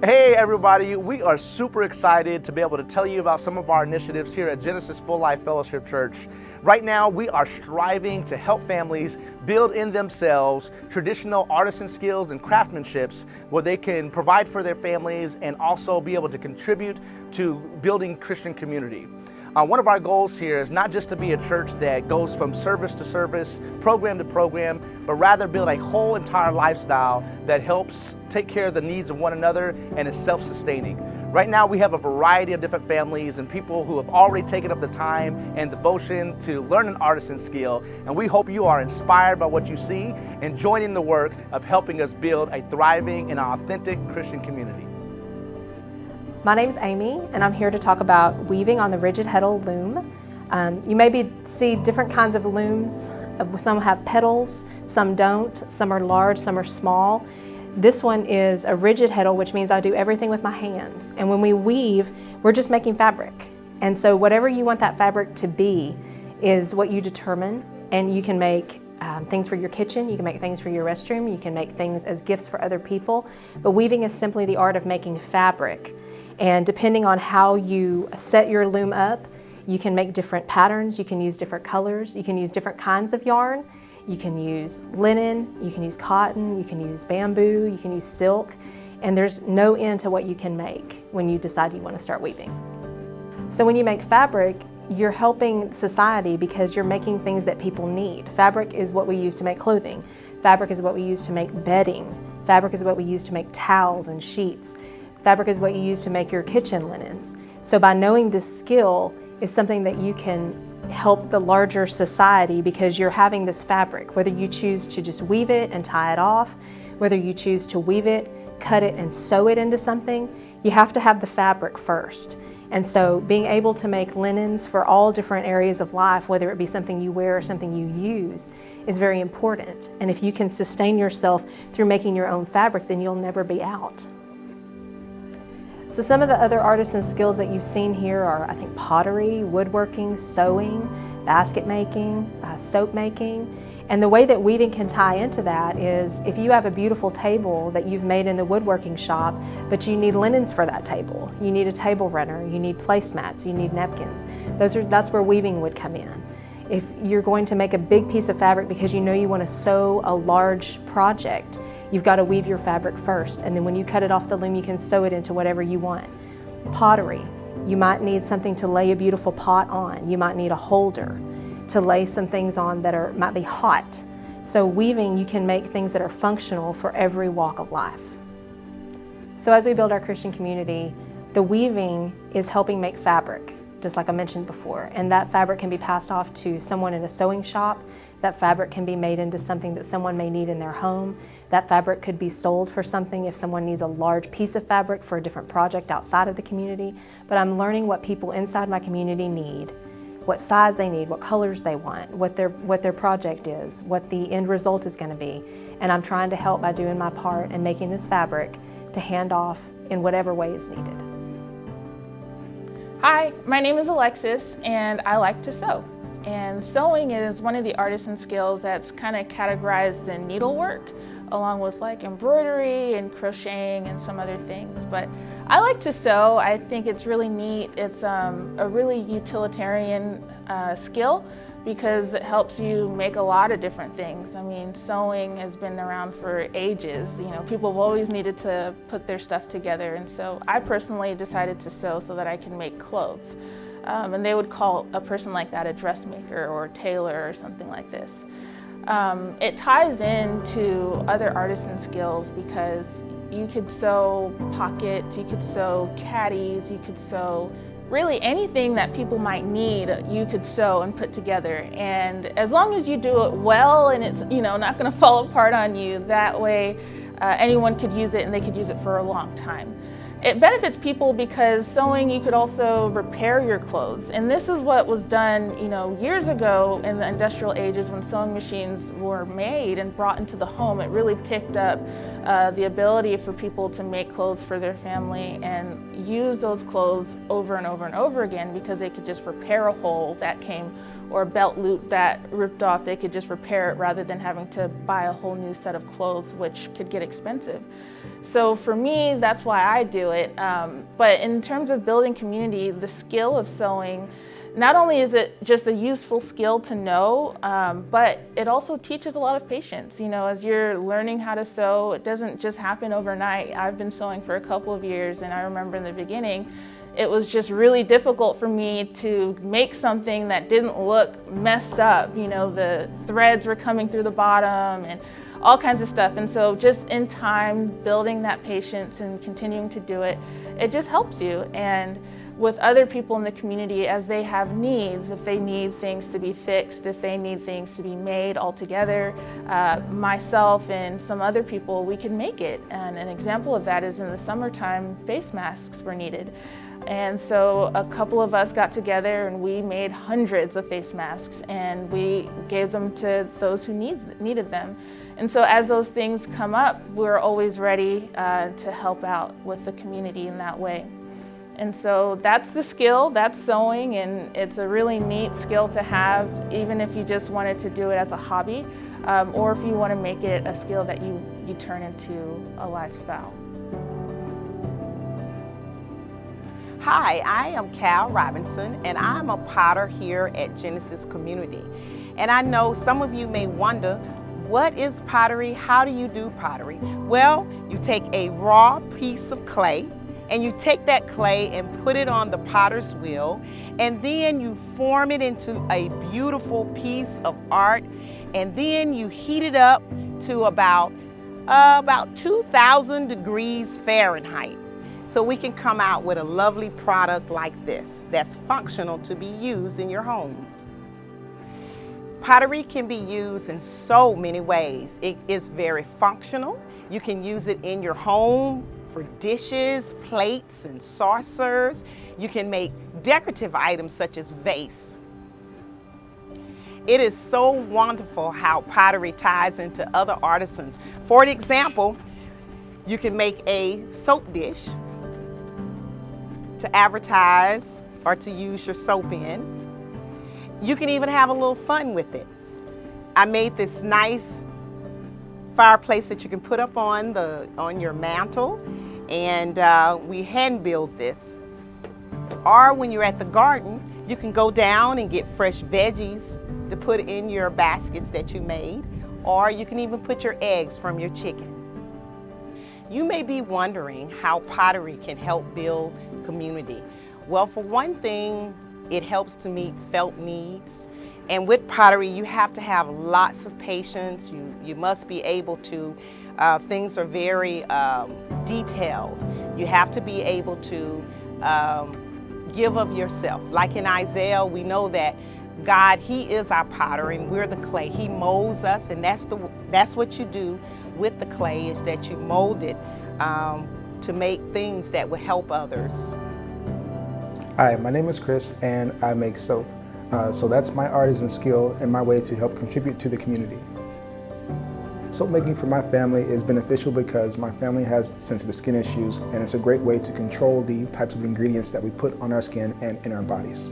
Hey everybody, we are super excited to be able to tell you about some of our initiatives here at Genesis Full Life Fellowship Church. Right now, we are striving to help families build in themselves traditional artisan skills and craftsmanships where they can provide for their families and also be able to contribute to building Christian community. One of our goals here is not just to be a church that goes from service to service, program to program, but rather build a whole entire lifestyle that helps take care of the needs of one another and is self-sustaining. Right now we have a variety of different families and people who have already taken up the time and devotion to learn an artisan skill, and we hope you are inspired by what you see and joining the work of helping us build a thriving and authentic Christian community. My name's Amy, and I'm here to talk about weaving on the rigid heddle loom. You maybe see different kinds of looms. Some have petals, some don't, some are large, some are small. This one is a rigid heddle, which means I do everything with my hands. And when we weave, we're just making fabric. And so whatever you want that fabric to be is what you determine, and you can make things for your kitchen, you can make things for your restroom, you can make things as gifts for other people. But weaving is simply the art of making fabric. And depending on how you set your loom up, you can make different patterns, you can use different colors, you can use different kinds of yarn, you can use linen, you can use cotton, you can use bamboo, you can use silk, and there's no end to what you can make when you decide you want to start weaving. So when you make fabric, you're helping society because you're making things that people need. Fabric is what we use to make clothing. Fabric is what we use to make bedding. Fabric is what we use to make towels and sheets. Fabric is what you use to make your kitchen linens. So by knowing this skill is something that you can help the larger society because you're having this fabric, whether you choose to just weave it and tie it off, whether you choose to weave it, cut it and sew it into something, you have to have the fabric first. And so being able to make linens for all different areas of life, whether it be something you wear or something you use, is very important. And if you can sustain yourself through making your own fabric, then you'll never be out. So some of the other artisan skills that you've seen here are, I think, pottery, woodworking, sewing, basket making, soap making. And the way that weaving can tie into that is if you have a beautiful table that you've made in the woodworking shop, but you need linens for that table, you need a table runner, you need placemats, you need napkins, that's where weaving would come in. If you're going to make a big piece of fabric because you know you want to sew a large project, you've got to weave your fabric first, and then when you cut it off the loom, you can sew it into whatever you want. Pottery, you might need something to lay a beautiful pot on. You might need a holder to lay some things on that might be hot. So weaving, you can make things that are functional for every walk of life. So as we build our Christian community, the weaving is helping make fabric, just like I mentioned before, and that fabric can be passed off to someone in a sewing shop. That fabric can be made into something that someone may need in their home. That fabric could be sold for something if someone needs a large piece of fabric for a different project outside of the community. But I'm learning what people inside my community need, what size they need, what colors they want, what their project is, what the end result is going to be. And I'm trying to help by doing my part and making this fabric to hand off in whatever way is needed. Hi, my name is Alexis and I like to sew. And sewing is one of the artisan skills that's kind of categorized in needlework, along with like embroidery and crocheting and some other things. But I like to sew. I think it's really neat. It's a really utilitarian skill because it helps you make a lot of different things. I mean, sewing has been around for ages. You know, people have always needed to put their stuff together. And so I personally decided to sew so that I can make clothes. And they would call a person like that a dressmaker or tailor or something like this. It ties into other artisan skills because you could sew pockets, you could sew caddies, you could sew really anything that people might need, you could sew and put together. And as long as you do it well and it's not going to fall apart on you, that way anyone could use it and they could use it for a long time. It benefits people because sewing, you could also repair your clothes. And this is what was done, years ago in the industrial ages when sewing machines were made and brought into the home. It really picked up the ability for people to make clothes for their family and use those clothes over and over and over again because they could just repair a hole that came or a belt loop that ripped off, they could just repair it rather than having to buy a whole new set of clothes, which could get expensive. So for me, that's why I do it. But in terms of building community, the skill of sewing, not only is it just a useful skill to know, but it also teaches a lot of patience. You know, as you're learning how to sew, it doesn't just happen overnight. I've been sewing for a couple of years, and I remember in the beginning, it was just really difficult for me to make something that didn't look messed up. You know, the threads were coming through the bottom and all kinds of stuff. And so just in time, building that patience and continuing to do it, it just helps you. And with other people in the community, as they have needs, if they need things to be fixed, if they need things to be made all together, myself and some other people, we can make it. And an example of that is in the summertime, face masks were needed. And so a couple of us got together and we made hundreds of face masks, and we gave them to those who needed them. And so as those things come up, we're always ready to help out with the community in that way. And so that's the skill, that's sewing, and it's a really neat skill to have, even if you just wanted to do it as a hobby, or if you want to make it a skill that you turn into a lifestyle. Hi, I am Cal Robinson, and I'm a potter here at Genesis Community. And I know some of you may wonder, what is pottery? How do you do pottery? Well, you take a raw piece of clay, and you take that clay and put it on the potter's wheel, and then you form it into a beautiful piece of art, and then you heat it up to about 2,000 degrees Fahrenheit. So we can come out with a lovely product like this that's functional to be used in your home. Pottery can be used in so many ways. It is very functional. You can use it in your home for dishes, plates, and saucers. You can make decorative items such as vase. It is so wonderful how pottery ties into other artisans. For example, you can make a soap dish to advertise or to use your soap in. You can even have a little fun with it. I made this nice fireplace that you can put up on your mantle, and we hand build this. Or when you're at the garden, you can go down and get fresh veggies to put in your baskets that you made, or you can even put your eggs from your chicken. You may be wondering how pottery can help build community. Well, for one thing, it helps to meet felt needs. And with pottery, you have to have lots of patience. You must be able to, things are very detailed. You have to be able to give of yourself. Like in Isaiah, we know that God, He is our potter and we're the clay. He molds us, and that's what you do with the clay, is that you mold it to make things that will help others. Hi, my name is Chris and I make soap. So that's my artisan skill and my way to help contribute to the community. Soap making for my family is beneficial because my family has sensitive skin issues, and it's a great way to control the types of ingredients that we put on our skin and in our bodies.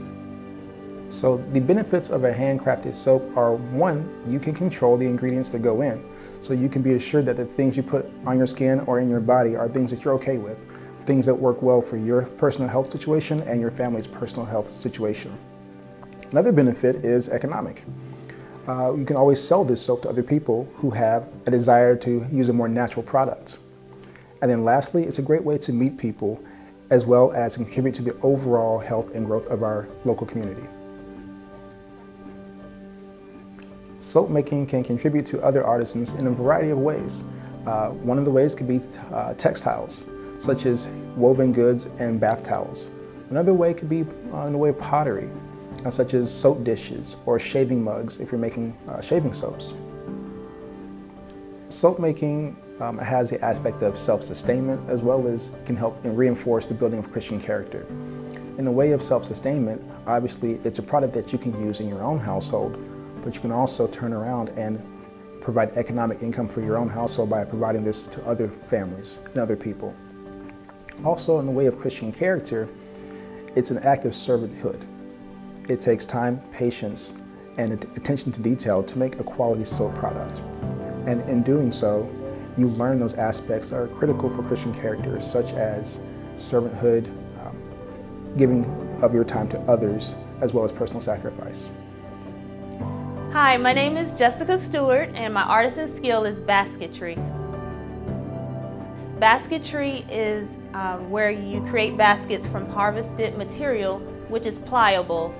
So the benefits of a handcrafted soap are, one, you can control the ingredients that go in. So you can be assured that the things you put on your skin or in your body are things that you're okay with, things that work well for your personal health situation and your family's personal health situation. Another benefit is economic. You can always sell this soap to other people who have a desire to use a more natural product. And then lastly, it's a great way to meet people as well as contribute to the overall health and growth of our local community. Soap making can contribute to other artisans in a variety of ways. One of the ways could be textiles, such as woven goods and bath towels. Another way could be in the way of pottery, such as soap dishes or shaving mugs if you're making shaving soaps. Soap making has the aspect of self-sustainment, as well as can help and reinforce the building of Christian character. In the way of self-sustainment, obviously it's a product that you can use in your own household, but you can also turn around and provide economic income for your own household by providing this to other families and other people. Also, in the way of Christian character, it's an act of servanthood. It takes time, patience, and attention to detail to make a quality soap product. And in doing so, you learn those aspects that are critical for Christian characters, such as servanthood, giving of your time to others, as well as personal sacrifice. Hi, my name is Jessica Stewart, and my artisan skill is basketry. Basketry is where you create baskets from harvested material, which is pliable.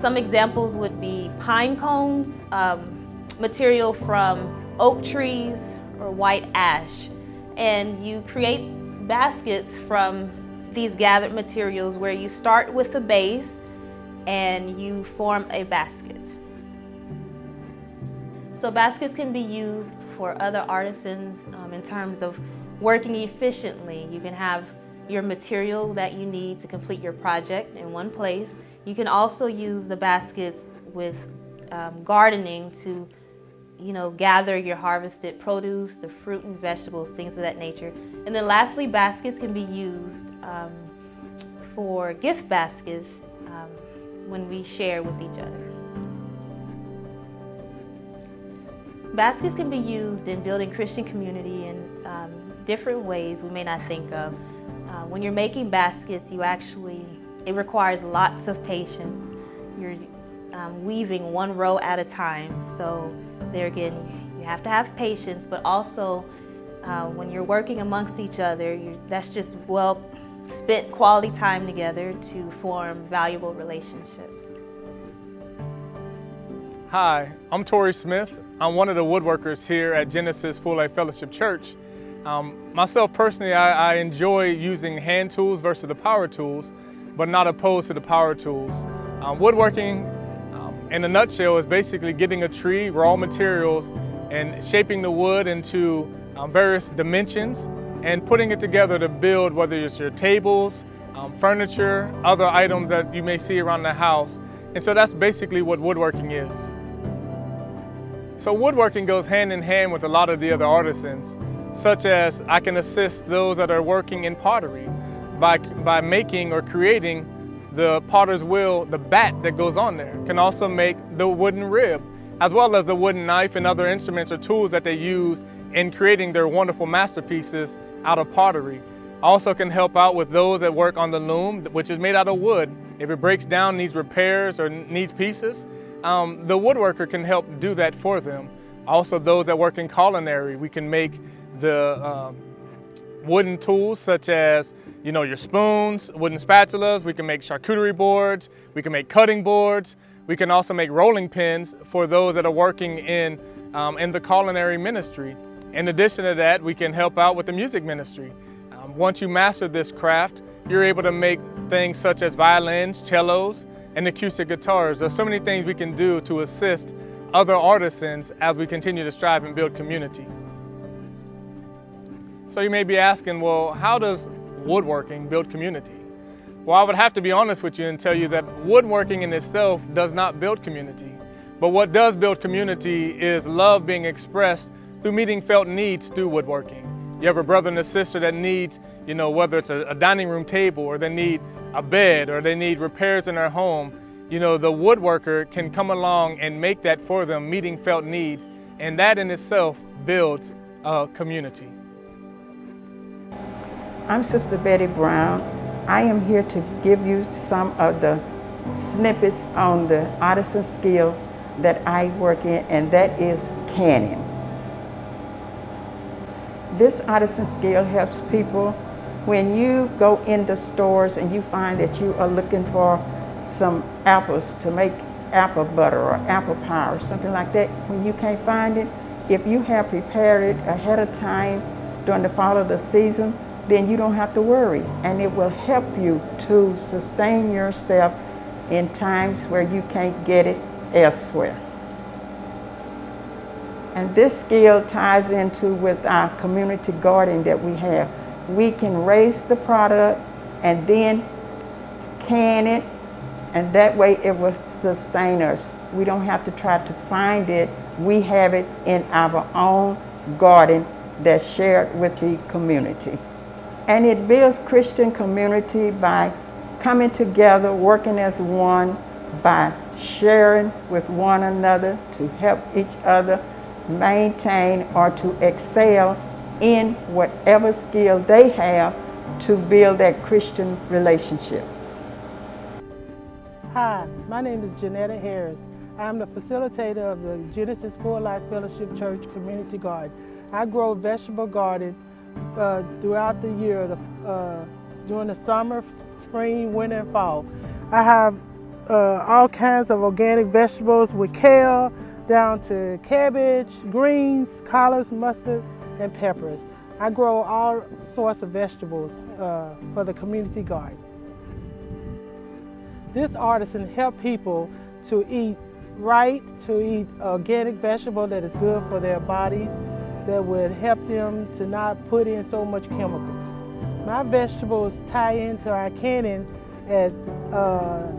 Some examples would be pine cones, material from oak trees, or white ash. And you create baskets from these gathered materials where you start with a base and you form a basket. So baskets can be used for other artisans in terms of working efficiently. You can have your material that you need to complete your project in one place. You can also use the baskets with gardening to gather your harvested produce, the fruit and vegetables, things of that nature. And then lastly, baskets can be used for gift baskets when we share with each other. Baskets can be used in building Christian community in different ways we may not think of. When you're making baskets, it requires lots of patience. You're weaving one row at a time. So there again, you have to have patience, but also when you're working amongst each other, that's just well spent quality time together to form valuable relationships. Hi, I'm Tori Smith. I'm one of the woodworkers here at Genesis Full Life Fellowship Church. Myself personally, I enjoy using hand tools versus the power tools, but not opposed to the power tools. Woodworking, in a nutshell, is basically getting a tree, raw materials, and shaping the wood into various dimensions and putting it together to build, whether it's your tables, furniture, other items that you may see around the house. And so that's basically what woodworking is. So woodworking goes hand in hand with a lot of the other artisans, such as I can assist those that are working in pottery by making or creating the potter's wheel, the bat that goes on there. Can also make the wooden rib, as well as the wooden knife and other instruments or tools that they use in creating their wonderful masterpieces out of pottery. Also can help out with those that work on the loom, which is made out of wood. If it breaks down, needs repairs, or needs pieces, the woodworker can help do that for them. Also those that work in culinary, we can make the wooden tools such as your spoons, wooden spatulas. We can make charcuterie boards. We can make cutting boards. We can also make rolling pins for those that are working in the culinary ministry. In addition to that, we can help out with the music ministry. Once you master this craft, you're able to make things such as violins, cellos, and acoustic guitars. There's so many things we can do to assist other artisans as we continue to strive and build community. So you may be asking, well, how does woodworking build community? Well, I would have to be honest with you and tell you that woodworking in itself does not build community. But what does build community is love being expressed through meeting felt needs through woodworking. You have a brother and a sister that needs, whether it's a dining room table, or they need a bed, or they need repairs in their home, the woodworker can come along and make that for them, meeting felt needs, and that in itself builds a community. I'm Sister Betty Brown. I am here to give you some of the snippets on the artisan skill that I work in, and that is canning. This artisan skill helps people when you go into stores and you find that you are looking for some apples to make apple butter or apple pie or something like that. When you can't find it, if you have prepared it ahead of time during the fall of the season, then you don't have to worry, and it will help you to sustain yourself in times where you can't get it elsewhere. And this skill ties into with our community garden that we have. We can raise the product and then can it, and that way it will sustain us. We don't have to try to find it. We have it in our own garden that's shared with the community. And it builds Christian community by coming together, working as one, by sharing with one another to help each other maintain or to excel in whatever skill they have to build that Christian relationship. Hi, my name is Janetta Harris. I'm the facilitator of the Genesis Full Life Fellowship Church Community Garden. I grow vegetable garden throughout the year, during the summer, spring, winter, and fall. I have all kinds of organic vegetables with kale, down to cabbage, greens, collards, mustard, and peppers. I grow all sorts of vegetables for the community garden. This artisan helps people to eat right, to eat organic vegetable that is good for their bodies, that would help them to not put in so much chemicals. My vegetables tie into our canning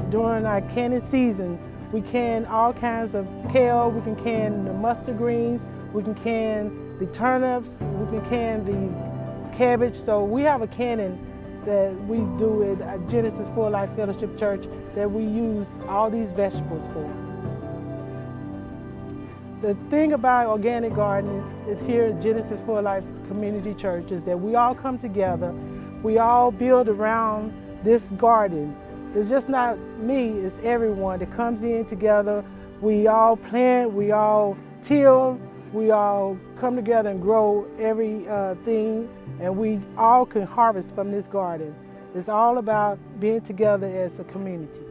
during our canning season. We can all kinds of kale, we can can the mustard greens, we can can the turnips, we can can the cabbage. So we have a canning that we do at Genesis Full Life Fellowship Church that we use all these vegetables for. The thing about organic gardening is here at Genesis Full Life Community Church is that we all come together, we all build around this garden. It's just not me, it's everyone that comes in together. We all plant, we all till, we all come together and grow everything, and we all can harvest from this garden. It's all about being together as a community.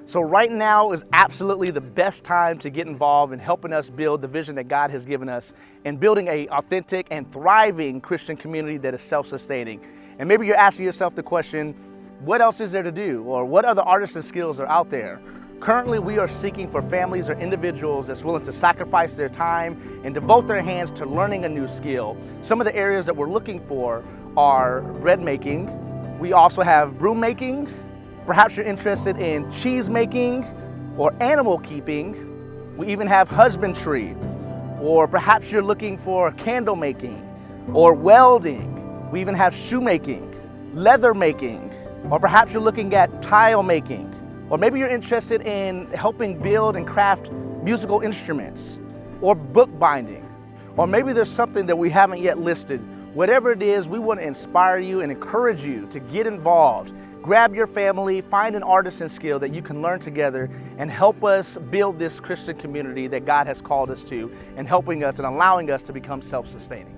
So right now is absolutely the best time to get involved in helping us build the vision that God has given us and building an authentic and thriving Christian community that is self-sustaining. And maybe you're asking yourself the question, what else is there to do? Or what other artisan skills are out there? Currently, we are seeking for families or individuals that's willing to sacrifice their time and devote their hands to learning a new skill. Some of the areas that we're looking for are bread making. We also have broom making. Perhaps you're interested in cheese making or animal keeping. We even have husbandry. Or perhaps you're looking for candle making or welding. We even have shoemaking, leather making, or perhaps you're looking at tile making. Or maybe you're interested in helping build and craft musical instruments or book binding. Or maybe there's something that we haven't yet listed. Whatever it is, we want to inspire you and encourage you to get involved. Grab your family, find an artisan skill that you can learn together and help us build this Christian community that God has called us to and helping us and allowing us to become self-sustaining.